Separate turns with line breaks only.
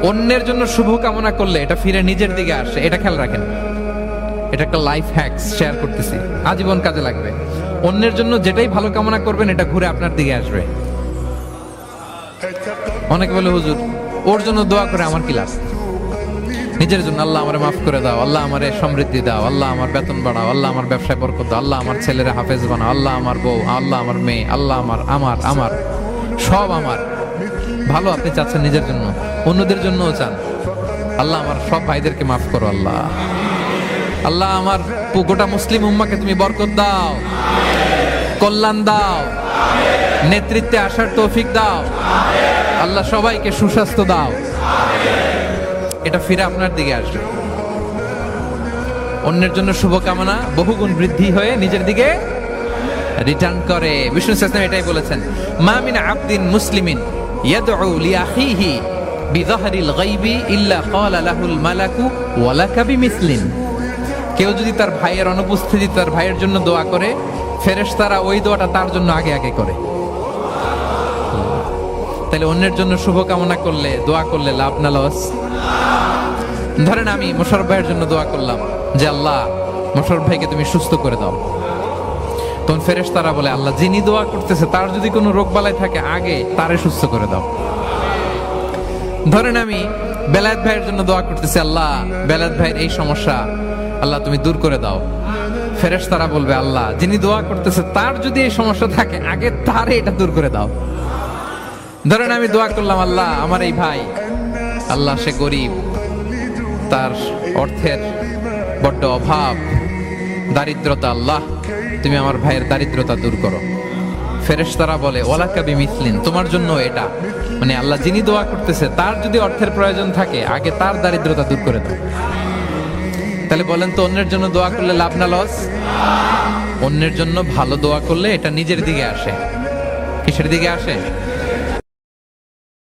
অন্যের জন্য শুভ কামনা করলে এটা ফিরে নিজের দিকে আসে, এটা খেয়াল রাখেন। এটা একটা লাইফ হ্যাকস শেয়ার করতেছি, আজীবন কাজে লাগবে। অন্যের জন্য যেটাই ভালো কামনা করবেন এটা ঘুরে আপনার দিকে আসবে। অনেকে বলে হুজুর ওর জন্য দোয়া করে আমার কি লাভ? নিজের জন্য আল্লাহ আমারে মাফ করে দাও, আল্লাহ আমারে সমৃদ্ধি দাও, আল্লাহ আমার বেতন বাড়াও, আল্লাহ আমার ব্যবসায় বরকত দাও, আল্লাহ আমার ছেলেরা হাফেজ বানাও, আল্লাহ আমার বউ, আল্লাহ আমার মেয়ে, আল্লাহ আমার আমার আমার সব আমার ভালো আপনি চাচ্ছেন নিজের জন্য, অন্যদের জন্যও চান। আল্লাহ আমার সব ভাইদেরকে মাফ করো, আল্লাহ আল্লাহ আমার গোটা মুসলিম উম্মাকে তুমি বরকত দাও, কল্যাণ দাও, নেতৃত্বে আসার তৌফিক দাও, আল্লাহ সবাইকে সুস্বাস্থ্য দাও। এটা ফিরে আপনার দিকে আসবে। অন্যের জন্য শুভকামনা বহুগুণ বৃদ্ধি হয়ে নিজের দিকে রিটার্ন করে। বিষ্ণু সাল্লাল্লাহু এটাই বলেছেন, মা মিন আবদিন মুসলিমিন ইয়াদউ লিআখিহি বিযাহরিল গায়বি ইল্লা ক্বালা লাহুল মালাকু ওয়া লাকা বিমিসলিন। কেউ যদি তার ভাইয়ের অনুপস্থিতি তার ভাইয়ের জন্য দোয়া করে, ফেরেশতারা ওই দোয়াটা তার জন্য আগে আগে করে। তাহলে অন্যের জন্য শুভকামনা করলে, দোয়া করলে লাভ না লস? ধরেন আমি মোশাররফ ভাইয়ের জন্য দোয়া করলাম যে আল্লাহ মোশাররফ ভাইকে তুমি সুস্থ করে দাও, তখন ফেরেশতারা বলে আল্লাহ যিনি দোয়া করতেছে তার যদি কোনো রোগ বালাই থাকে আগে তারে সুস্থ করে দাও। ধরেন আমি বেলায়েত ভাইয়ের জন্য দোয়া করতেছি, আল্লাহ বেলায়েত ভাইয়ের এই সমস্যা আল্লাহ তুমি দূর করে দাও, ফেরেশতারা বলবে আল্লাহ যিনি দোয়া করতেছে তার যদি এই সমস্যা থাকে আগে তারে এটা দূর করে দাও। ধরেন আমি দোয়া করলাম আল্লাহ আমার এই ভাই, আল্লাহ সে গরিব, তার অর্থের বড্ড অভাব, দারিদ্রতা, আল্লাহ তুমি আমার ভাইয়ের দারিদ্রতা দূর করো। ফেরেশতারা বলে ওয়ালাকা বিমিসলিন, তোমার জন্য এটা, মানে আল্লাহ যিনি দোয়া করতেছে তার যদি অর্থের প্রয়োজন থাকে আগে তার দারিদ্রতা দূর করে দাও। তাহলে বলেন তো অন্যের জন্য দোয়া করলে লাভ না লস? অন্যের জন্য ভালো দোয়া করলে এটা নিজের দিকে আসে। কিসের দিকে আসে?